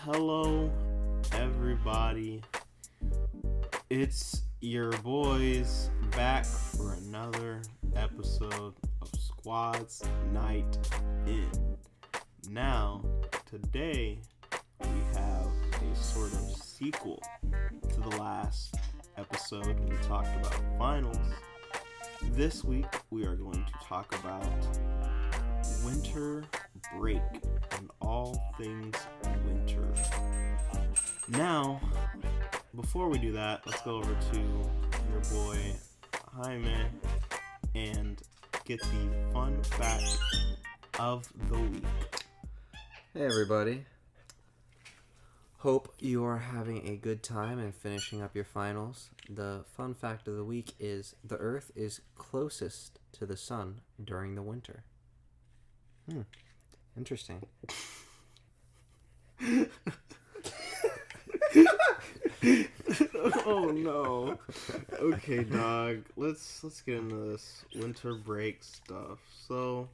Hello, everybody. It's your boys back for another episode of Squad's Night In. Now, today, we have a sort of sequel to the last episode when we talked about finals. This week, we are going to talk about winter break and all things winter. Now, before we do that, let's go over to your boy Jaime and get the fun fact of the week. Hey everybody. Hope you are having a good time and finishing up your finals. The fun fact of the week is the Earth is closest to the sun during the winter. Interesting. Oh no. Okay, dog. Let's get into this winter break stuff. So,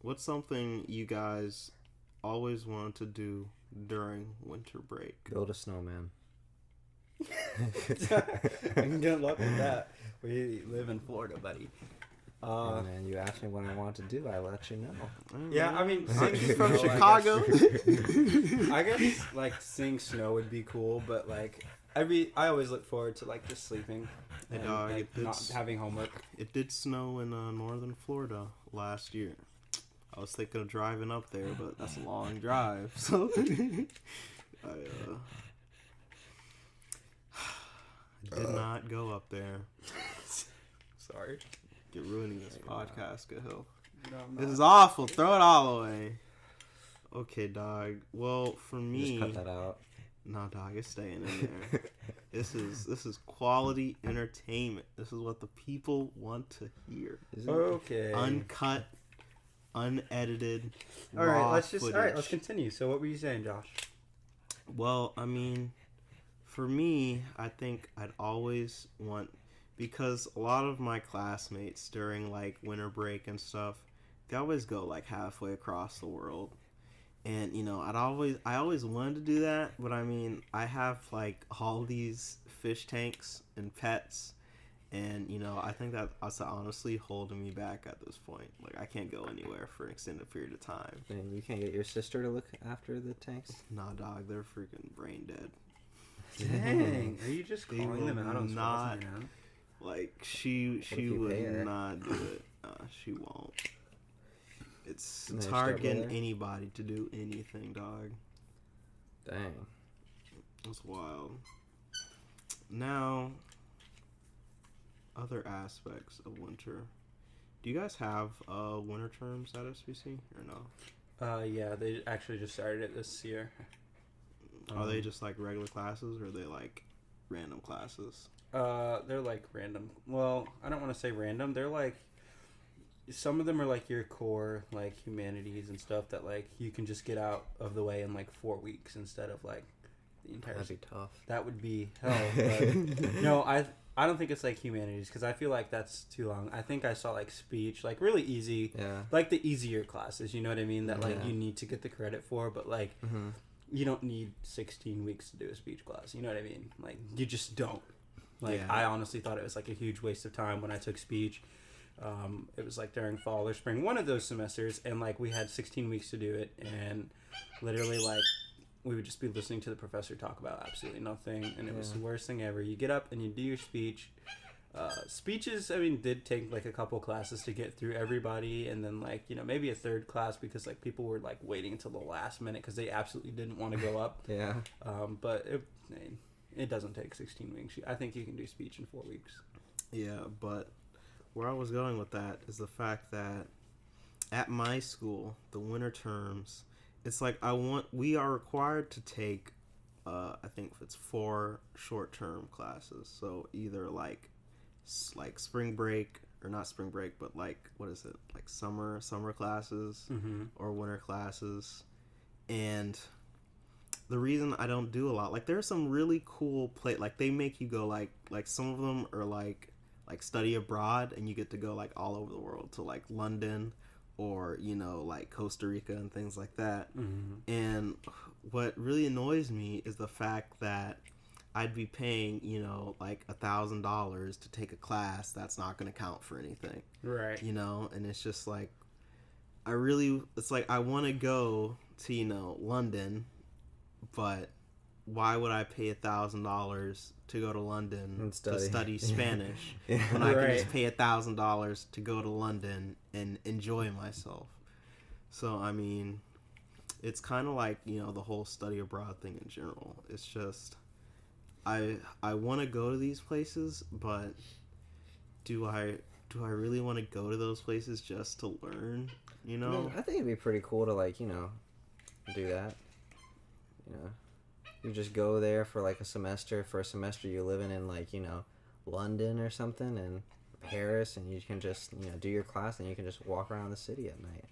what's something you guys always wanted to do during winter break? Build a snowman. Good luck with that. We live in Florida, buddy. And then you asked me what I want to do, I let you know. Yeah, I mean, I'm seeing from snow, Chicago. I guess like seeing snow would be cool, but like I always look forward to like just sleeping Hey, and dog, like, not having homework. It did snow in northern Florida last year. I was thinking of driving up there, but that's a long drive, so I did not go up there. Sorry. You're ruining this podcast, Kahil. No, I'm This not. is awful. Throw it all away. Okay, dog. Well, for me, Just cut that out. no, dog, it's staying in there. This is quality entertainment. This is what the people want to hear. Okay. Uncut, unedited. All right, raw let's footage. continue. So what were you saying, Josh? Well, I mean, for me, I think I'd always want, because a lot of my classmates during like winter break and stuff, they always go like halfway across the world. And you know, I always wanted to do that, but I mean, I have like all these fish tanks and pets, and you know, I think that's honestly holding me back at this point. Like, I can't go anywhere for an extended period of time. And you can't get your sister to look after the tanks? Nah, dog, they're freaking brain dead. Dang, are you just They calling them will out on not- Instagram? Like, she if you pay her? would not do it. She won't. It's And they hard start getting with her? anybody to do anything, dog. Dang. It's wild. Now, other aspects of winter. Do you guys have winter terms at SBC or no? Yeah, they actually just started it this year. Are they just like regular classes or are they like random classes? They're like random. Well, I don't want to say random. They're like, some of them are like your core, like humanities and stuff that like you can just get out of the way in like 4 weeks instead of like the entire. That'd be tough. That would be hell. But no, I don't think it's like humanities because I feel like that's too long. I think I saw like speech, like really easy, Yeah. like the easier classes. You know what I mean? That like Yeah. you need to get the credit for, but like Mm-hmm. you don't need 16 weeks to do a speech class. You know what I mean? Like, you just don't. Like, Yeah. I honestly thought it was, like, a huge waste of time when I took speech. It was, like, during fall or spring, one of those semesters, and, like, we had 16 weeks to do it, and literally, like, we would just be listening to the professor talk about absolutely nothing, and it was the worst thing ever. You get up and you do your speech. Speeches, I mean, did take like a couple classes to get through everybody, and then like, you know, maybe a third class because like people were like waiting until the last minute because they absolutely didn't want to go up. Yeah. But it doesn't take 16 weeks. I think you can do speech in 4 weeks. Yeah, but where I was going with that is the fact that at my school, the winter terms, it's like we are required to take, I think it's 4 short-term classes. So either like spring break, or not spring break, but like, what is it? Like summer classes or winter classes. And the reason I don't do a lot, like there's some really cool like they make you go like some of them are like study abroad, and you get to go like all over the world to like London or, you know, like Costa Rica and things like that. Mm-hmm. And what really annoys me is the fact that I'd be paying, you know, like $1,000 to take a class that's not going to count for anything. Right. You know, and it's just like, it's like I want to go to, you know, London, but why would I pay $1,000 to go to London And to study Spanish Yeah. when I can Right. just pay $1,000 to go to London and enjoy myself? So, I mean, it's kind of like, you know, the whole study abroad thing in general. It's just, I want to go to these places, but do I really want to go to those places just to learn? You I know, mean, I think it'd be pretty cool to, like, you know, do that. You know, you just go there for like a semester. For a semester, you're living in, like, you know, London or something, and Paris, and you can just, you know, do your class, and you can just walk around the city at night.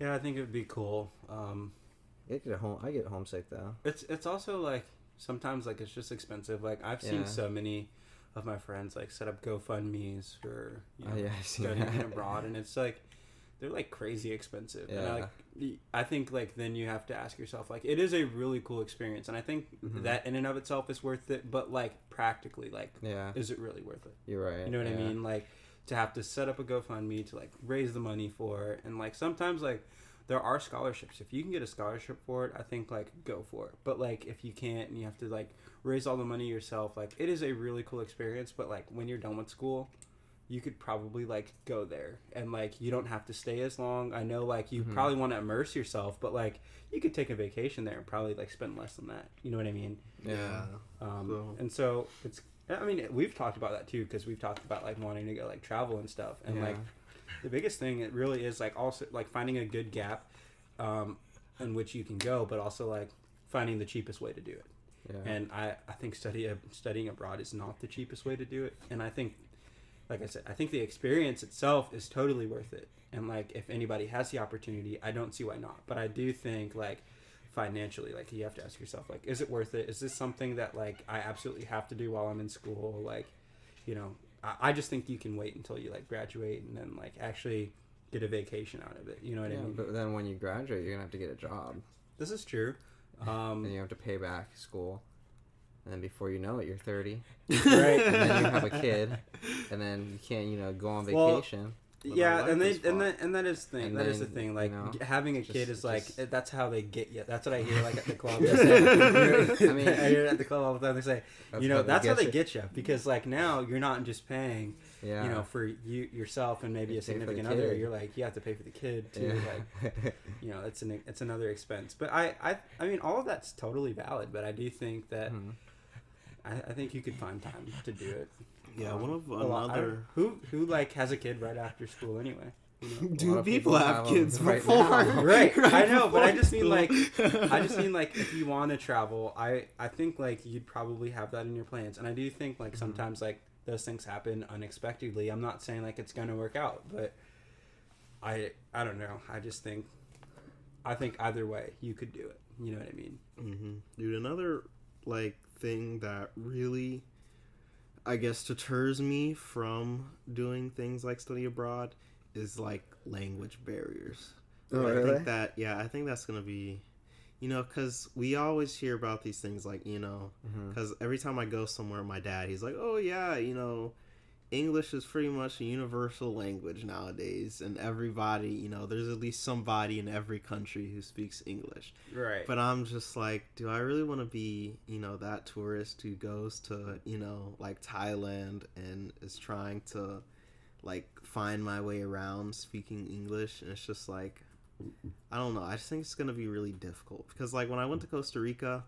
Yeah, I think it would be cool. I get homesick though. It's also like sometimes like it's just expensive. Like I've seen Yeah. so many of my friends like set up GoFundMe's for, you know, Oh, yeah, I've seen studying that. abroad, and it's like they're like crazy expensive. And Yeah. I think like then you have to ask yourself, like, it is a really cool experience, and I think Mhm. that in and of itself is worth it. But like practically, like, Yeah, is it really worth it? you're right. You know what yeah. I mean? Like, to have to set up a GoFundMe to like raise the money for it, and like sometimes like there are scholarships. If you can get a scholarship for it, I think like go for it. But like if you can't and you have to like raise all the money yourself, like it is a really cool experience. But like when you're done with school, you could probably like go there, and like you don't have to stay as long. I know like you Mhm. probably want to immerse yourself, but like you could take a vacation there and probably like spend less than that. You know what I mean? Yeah. So- And so it's, I mean, we've talked about that too, because we've talked about like wanting to go like travel and stuff, and Yeah. like the biggest thing it really is like also like finding a good gap in which you can go, but also like finding the cheapest way to do it. Yeah. And I think studying abroad is not the cheapest way to do it, and I think, like I said, I think the experience itself is totally worth it, and like if anybody has the opportunity, I don't see why not. But I do think like financially, like you have to ask yourself, like, is it worth it? Is this something that like I absolutely have to do while I'm in school? Like, you know, I just think you can wait until you like graduate and then like actually get a vacation out of it. You know what I Yeah, mean? but then when you graduate, you're gonna have to get a job, This is true. and you have to pay back school, and then before you know it, you're 30, Right. and then you have a kid, and then you can't, you know, go on Well, vacation. But Yeah, my and life they is and that is the thing. And That is the then, thing. you Like know, having a just- kid is like just- that's how they get you. That's what I hear like at the club. I I mean- I hear it at the club all the time. They say, That's you know, that's how they you. get you, because like now you're not just paying, Yeah. you know, for yourself and maybe You a pay for the significant other. kid. You're like you have to pay for the kid too. Yeah. Like, you know, it's another expense. But I mean, all of that's totally valid. But I do think that Mhm. I think you could find time to do it. Yeah, one of A lot- I another. don't- who like has a kid right after school anyway. You know? A lot Do of people people have have 'em kids right before? now. Right, I know, but I just mean before like, if you want to travel, I think like you'd probably have that in your plans, and I do think like sometimes like those things happen unexpectedly. I'm not saying like it's gonna work out, but I don't know. I just think either way you could do it. You know what I mean? Mm-hmm. Dude, another like thing that really, I guess, deters me from doing things like study abroad is like language barriers. Oh, I really? think I think that's gonna be, you know, because we always hear about these things like, you know, Mhm. because every time I go somewhere, my dad, he's like, oh yeah, you know, English is pretty much a universal language nowadays, and everybody, you know, there's at least somebody in every country who speaks English. Right. But I'm just like, do I really want to be, you know, that tourist who goes to, you know, like Thailand and is trying to, like, find my way around speaking English? And it's just like, I don't know. I just think it's going to be really difficult. Because, like, when I went to Costa Rica,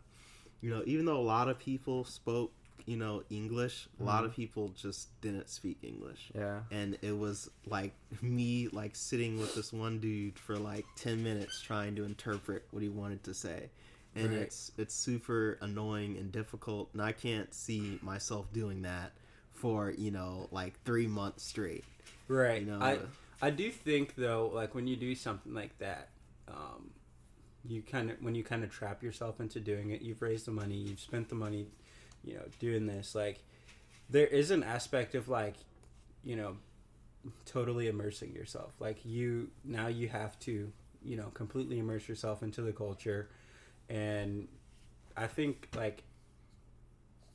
you know, even though a lot of people spoke, you know, English, a lot of people just didn't speak English. Yeah. And it was like me like sitting with this one dude for like 10 minutes trying to interpret what he wanted to say. And Right. it's super annoying and difficult, and I can't see myself doing that for, you know, like 3 months straight. Right. You know, I do think though, like when you do something like that, when you kind of trap yourself into doing it, you've raised the money, you've spent the money, you know, doing this. Like, there is an aspect of like, you know, totally immersing yourself. Like you have to, you know, completely immerse yourself into the culture. And I think like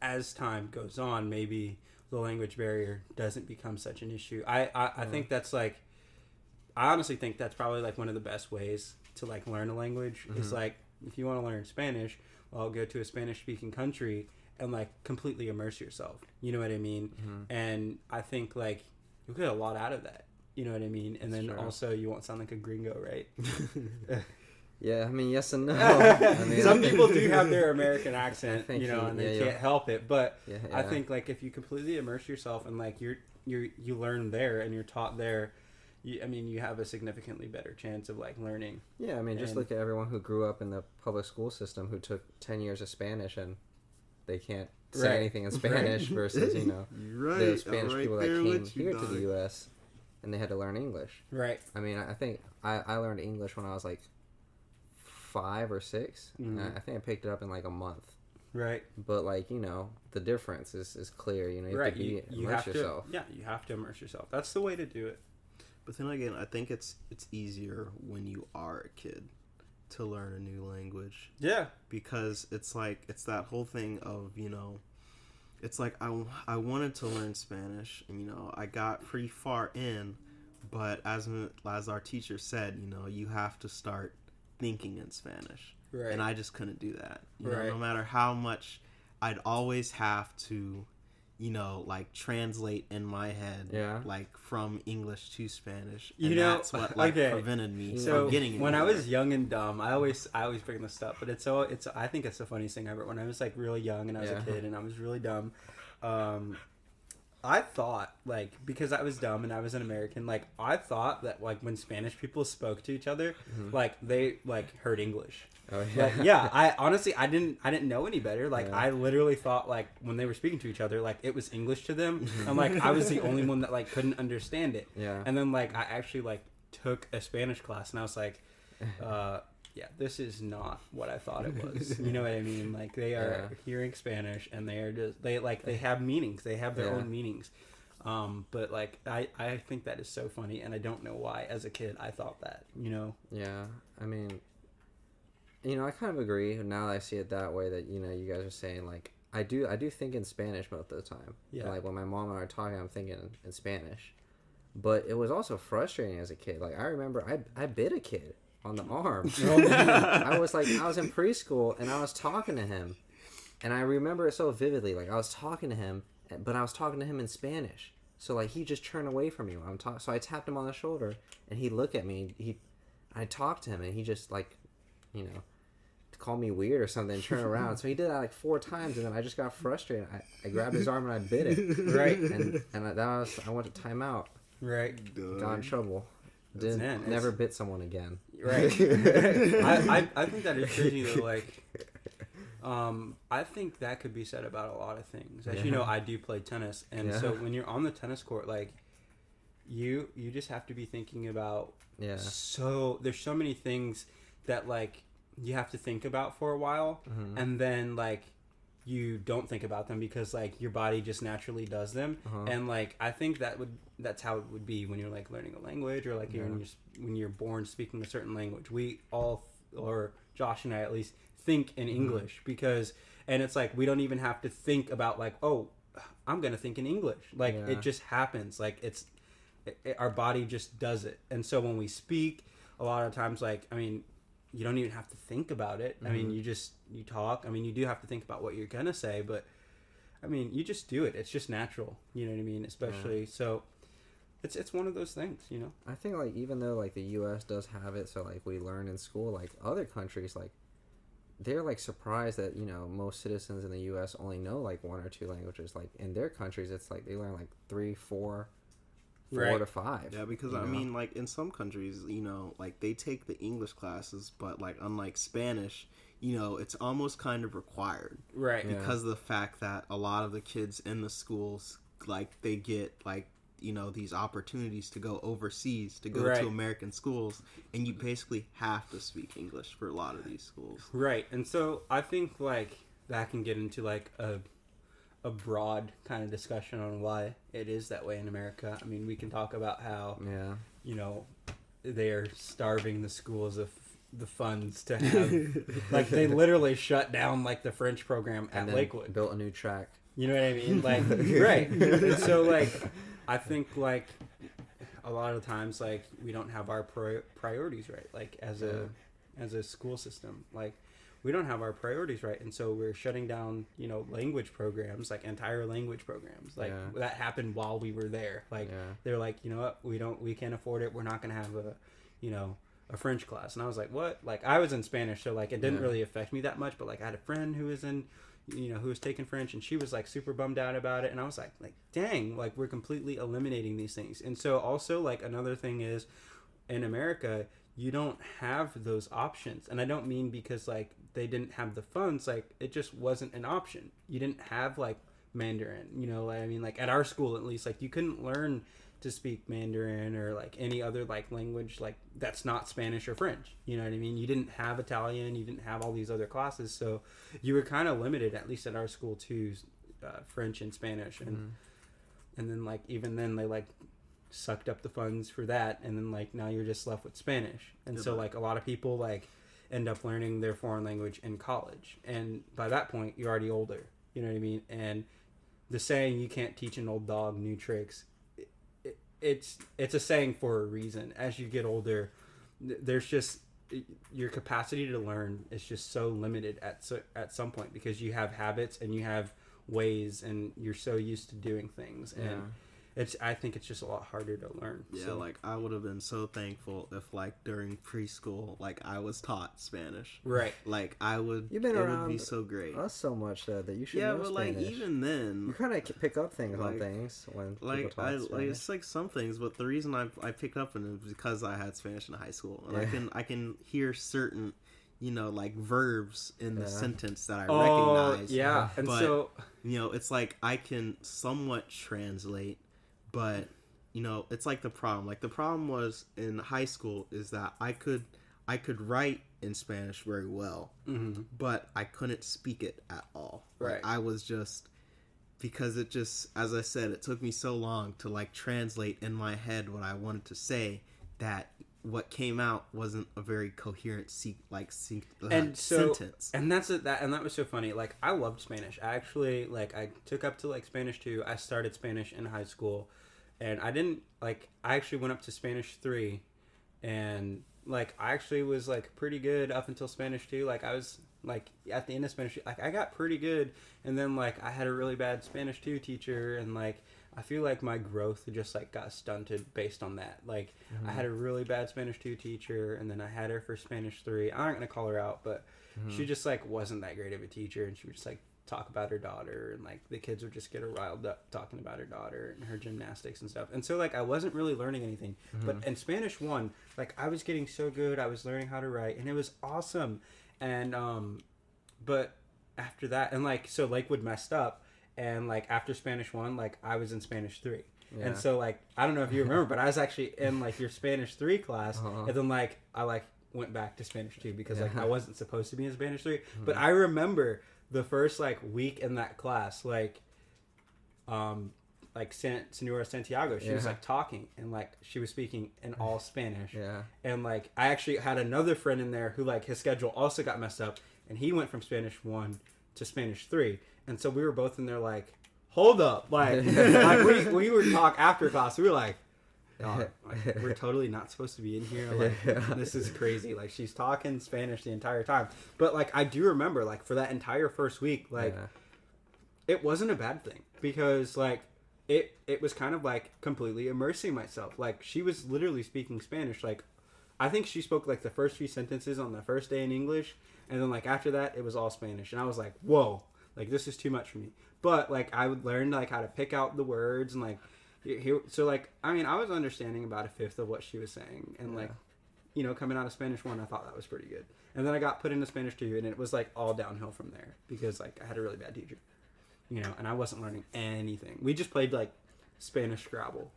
as time goes on, maybe the language barrier doesn't become such an issue. I think that's like, I honestly think that's probably like one of the best ways to like learn a language. Is like, if you want to learn Spanish, well, go to a Spanish speaking country and like completely immerse yourself. You know what I mean? And I think like you'll get a lot out of that. You know what I mean? And then also you won't sound like a gringo, right? Yeah, I mean, yes and no. I mean, some people do have their American accent, you know, and they can't help it. But I think like if you completely immerse yourself and like you learn there and you're taught there, you have a significantly better chance of like learning. Yeah, I mean, just look at everyone who grew up in the public school system who took 10 years of Spanish and they can't say anything in Spanish versus, you know, the Spanish people that came here to the U.S. and they had to learn English. Right. I mean, I think I learned English when I was like 5 or 6. I think I picked it up in like a month. Right. But like, you know, the difference is clear. You know, you have to immerse yourself. Yeah, you have to immerse yourself. That's the way to do it. But then again, I think it's easier when you are a kid to learn a new language. Yeah. Because it's like, it's that whole thing of, you know, it's like I wanted to learn Spanish and, you know, I got pretty far in, but as our teacher said, you know, you have to start thinking in Spanish. Right. And I just couldn't do that. You right. know, no matter how much, I'd always have to, you know, like translate in my head, like from English to Spanish. And that's what like prevented me from getting it. When I was young and dumb, I always bring this up, but I think it's the funniest thing ever. When I was like really young and I was a kid and I was really dumb, I thought, like, because I was dumb and I was an American, like, I thought that, like, when Spanish people spoke to each other, like, they, like, heard English. Oh, yeah. Like, I honestly, I didn't know any better. Like, I literally thought, like, when they were speaking to each other, like, it was English to them. And, like, I was the only one that, like, couldn't understand it. Yeah. And then, like, I actually, like, took a Spanish class and I was like, yeah, this is not what I thought it was. You know what I mean? Like, they are hearing Spanish and they are just, they have meanings. They have their own meanings. But, like, I think that is so funny, and I don't know why, as a kid, I thought that, you know? Yeah, I mean, you know, I kind of agree, now that I see it that way, that, you know, you guys are saying, like, I do think in Spanish most of the time. Yeah. And, like, when my mom and I are talking, I'm thinking in Spanish. But it was also frustrating as a kid. Like, I remember I bit a kid on the arm. I was in preschool and I was talking to him, and I remember it so vividly. Like, I was talking to him, but I was talking to him in Spanish. So like, he just turned away from me when I'm talking. So I tapped him on the shoulder and he looked at me. I talked to him and he just, like, you know, called me weird or something and turned around. So he did that like 4 times, and then I just got frustrated. I grabbed his arm and I bit it. Right. And I went to timeout. Right. Got in trouble. Never bit someone again. Right. I think that is crazy though. Like, I think that could be said about a lot of things. As you know, I do play tennis, and so when you're on the tennis court, like, you just have to be thinking about. Yeah. So there's so many things that, like, you have to think about for a while, and then, like, you don't think about them because, like, your body just naturally does them. And, like, I think that's how it would be when you're, like, learning a language, or like when you're born speaking a certain language. We all, or Josh and I at least, think in English, because, and it's like, we don't even have to think about, like, oh, I'm gonna think in English. Like, it just happens. Like, our body just does it. And so when we speak, a lot of times, like, I mean, you don't even have to think about it. I mean, you talk. I mean, you do have to think about what you're gonna say, but I mean, you just do it. It's just natural. You know what I mean? Especially so, it's one of those things. You know. I think, like, even though, like, the U.S. does have it, so, like, we learn in school, like, other countries, like, they're, like, surprised that, you know, most citizens in the U.S. only know, like, 1 or 2 languages. Like, in their countries, it's like they learn like 3, 4 to 5. Yeah, because I mean, like, in some countries, you know, like, they take the English classes, but, like, unlike Spanish, you know, it's almost kind of required, right? Because of the fact that a lot of the kids in the schools, like, they get, like, you know, these opportunities to go overseas, to go to American schools, and you basically have to speak English for a lot of these schools, right? And so I think, like, that can get into, like, a broad kind of discussion on why it is that way in America. I mean, we can talk about how you know, they are starving the schools of the funds to have like they literally shut down like the French program at Lakewood, built a new track. You know what I mean? Like, right. And so like I think like a lot of times like we don't have our priorities right, like as a school system, like we don't have our priorities right, and so we're shutting down, you know, language programs, like entire language programs, like that happened while we were there. Like they're like, you know what, we can't afford it, we're not gonna have a, you know, a French class. And I was like, what? Like I was in Spanish, so like it didn't really affect me that much, but like I had a friend who was in, you know, who was taking French, and she was like super bummed out about it, and I was like dang, like we're completely eliminating these things. And so also like another thing is in America you don't have those options, and I don't mean because like they didn't have the funds, like it just wasn't an option. You didn't have like Mandarin, you know, I mean, like at our school at least, like you couldn't learn to speak Mandarin or like any other like language like that's not Spanish or French, you know what I mean? You didn't have Italian, you didn't have all these other classes, so you were kind of limited, at least at our school, to French and Spanish, and then like even then they like sucked up the funds for that, and then like now you're just left with Spanish. And so like a lot of people like end up learning their foreign language in college, and by that point you're already older, you know what I mean? And the saying, you can't teach an old dog new tricks, it's a saying for a reason. As you get older, there's just your capacity to learn is just so limited at some point, because you have habits and you have ways and you're so used to doing things, and I think it's just a lot harder to learn. Yeah, so. Like I would have been so thankful if like during preschool, like I was taught Spanish. Right. Like I would. You've been around. Would be so great. Us so much that you should. Yeah, know but Spanish. like even then, you kind of pick up things like, on things when like people talk Spanish. like it's like some things, but the reason I picked up on it was because I had Spanish in high school, and I can hear certain, you know, like verbs in the sentence that I recognize. Yeah, and but, so you know, it's like I can somewhat translate, but you know, it's like the problem. Like the problem was in high school is that I could write in Spanish very well, but I couldn't speak it at all. Right. Like, I was just, because it just, as I said, it took me so long to like translate in my head what I wanted to say, that what came out wasn't a very coherent sentence. And that was so funny. Like I loved Spanish. I actually I took up to like Spanish 2. I started Spanish in high school. And I actually went up to Spanish 3, and like I actually was like pretty good up until Spanish 2. Like I was like at the end of Spanish 2, like I got pretty good, and then like I had a really bad Spanish 2 teacher, and like I feel like my growth just like got stunted based on that. Like I had a really bad Spanish 2 teacher, and then I had her for Spanish 3. I'm not gonna call her out, but she just like wasn't that great of a teacher, and she was just like talk about her daughter, and like the kids would just get her riled up talking about her daughter and her gymnastics and stuff. And so like I wasn't really learning anything, but in Spanish 1, like I was getting so good, I was learning how to write, and it was awesome. And but after that, and like so Lakewood messed up, and like after Spanish 1, like I was in Spanish 3. And so like I don't know if you remember, but I was actually in like your Spanish 3 class, and then like I like went back to Spanish 2 because like I wasn't supposed to be in Spanish 3. But I remember the first like week in that class, like Senora Santiago, she was like talking, and like she was speaking in all Spanish. And like I actually had another friend in there who like his schedule also got messed up, and he went from Spanish 1 to Spanish 3. And so we were both in there like, hold up, like, like we were talk after class. We were like, like, we're totally not supposed to be in here. Like, this is crazy. Like, she's talking Spanish the entire time. But, like, I do remember, like, for that entire first week, like, it wasn't a bad thing. Because, like, it was kind of, like, completely immersing myself. Like, she was literally speaking Spanish. Like, I think she spoke, like, the first few sentences on the first day in English. And then, like, after that, it was all Spanish. And I was like, whoa. Like, this is too much for me. But, like, I would learn, like, how to pick out the words and, like, so like I mean I was understanding about a fifth of what she was saying, and like, you know, coming out of Spanish 1, I thought that was pretty good. And then I got put into Spanish 2, and it was like all downhill from there, because like I had a really bad teacher, you know, and I wasn't learning anything. We just played like Spanish Scrabble,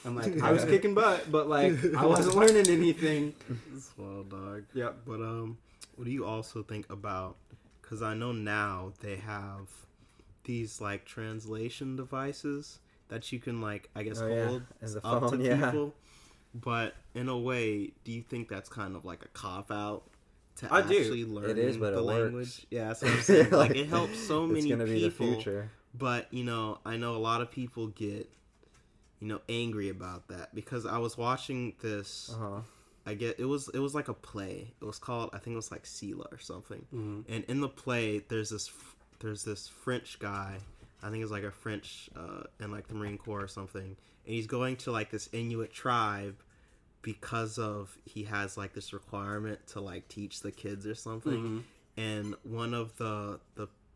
and like I was kicking butt, but like I wasn't learning anything. Well, dog. Yep. But what do you also think about, because I know now they have these like translation devices that you can like, I guess, Oh, yeah. hold As a up phone, to yeah. people. But in a way, do you think that's kind of like a cop out to I do. actually learn It is, but the it language? works. Yeah, that's what I'm saying. Like it helps so many It's gonna be people. the future. But you know, I know a lot of people get, you know, angry about that because I was watching this. It was like a play. It was called, I think it was like Sila or something. Mm-hmm. And in the play, there's this French guy. I think it's like a French in like the Marine Corps or something. And he's going to like this Inuit tribe because of he has like this requirement to like teach the kids or something. Mm-hmm. And one of the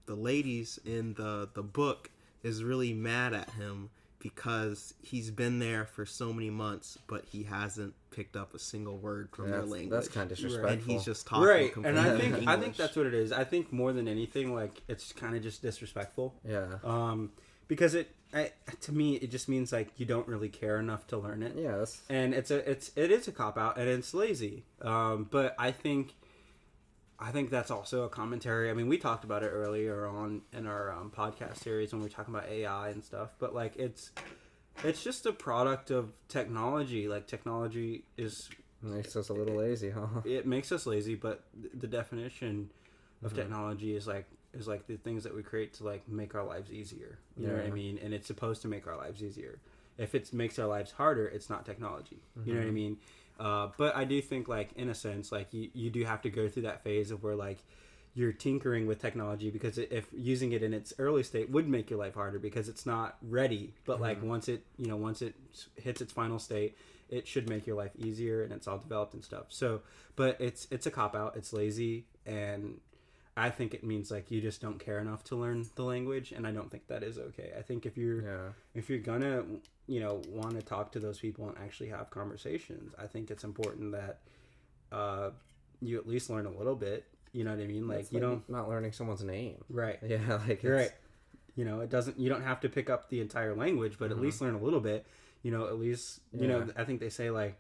ladies in the book is really mad at him because he's been there for so many months, but he hasn't picked up a single word from their language. That's kind of disrespectful. And he's just talking Right, completely and English. I think that's what it is. I think more than anything, like it's kind of just disrespectful. Yeah. Because to me it just means like you don't really care enough to learn it. Yeah. That's... And it is a cop out and it's lazy. But I think that's also a commentary. I mean, we talked about it earlier on in our podcast series when we were talking about AI and stuff. But like it's just a product of technology. Like technology makes us a little lazy, huh? it makes us lazy. But the definition of technology is like the things that we create to like make our lives easier. You know what I mean? And it's supposed to make our lives easier. If it makes our lives harder, it's not technology. You know what I mean? But I do think, like, in a sense, like, you do have to go through that phase of where, like, you're tinkering with technology because if using it in its early state would make your life harder because it's not ready. But, like, once it hits its final state, it should make your life easier and it's all developed and stuff. So, but it's a cop-out. It's lazy. And I think it means, like, you just don't care enough to learn the language. And I don't think that is okay. I think if you're gonna... want to talk to those people and actually have conversations, I think it's important that you at least learn a little bit. You know what I mean? Like it's you like don't not learning someone's name. Right. Yeah, like you're right. You know, you don't have to pick up the entire language, but at least learn a little bit. You know, at least you know. I think they say like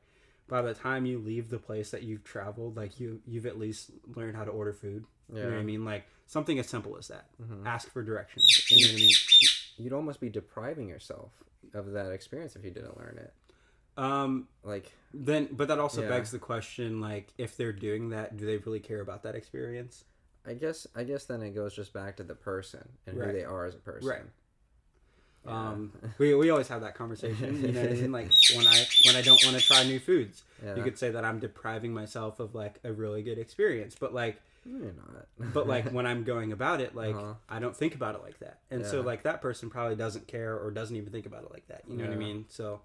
by the time you leave the place that you've traveled, like you've at least learned how to order food. Yeah. You know what I mean? Like something as simple as that. Ask for directions. You know what I mean? You'd almost be depriving yourself of that experience if you didn't learn it. But that also begs the question, like, if they're doing that, do they really care about that experience? I guess then it goes just back to the person and who they are as a person. Right. Yeah. We always have that conversation. You know what I mean? Like when I don't want to try new foods, you could say that I'm depriving myself of like a really good experience. But like, you're not. But like when I'm going about it, like I don't think about it like that, and so Yeah. like that person probably doesn't care or doesn't even think about it like that. You know what I mean? So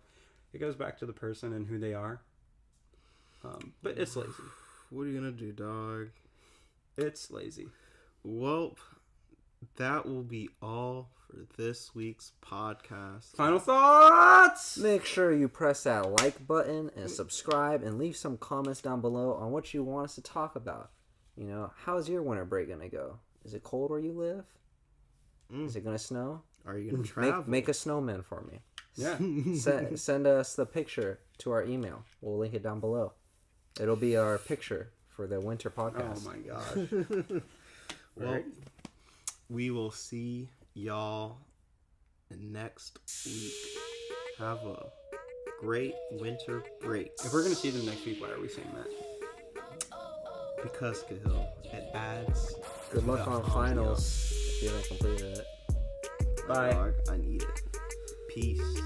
it goes back to the person and who they are. But it's lazy. What are you gonna do, dog? It's lazy. Well, that will be all for this week's podcast. Final thoughts. Make sure you press that like button and subscribe and leave some comments down below on what you want us to talk about. You know, how's your winter break gonna go? Is it cold where you live? Is it gonna snow? Are you gonna travel? Make a snowman for me. Yeah. Send us the picture to our email. We'll link it down below. It'll be our picture for the winter podcast. Oh my gosh. Well, we will see y'all next week. Have a great winter break. If we're gonna see them next week, why are we saying that? Because, Kahil, it adds. Good luck on finals if you haven't completed it. Bye. Dog, I need it. Peace.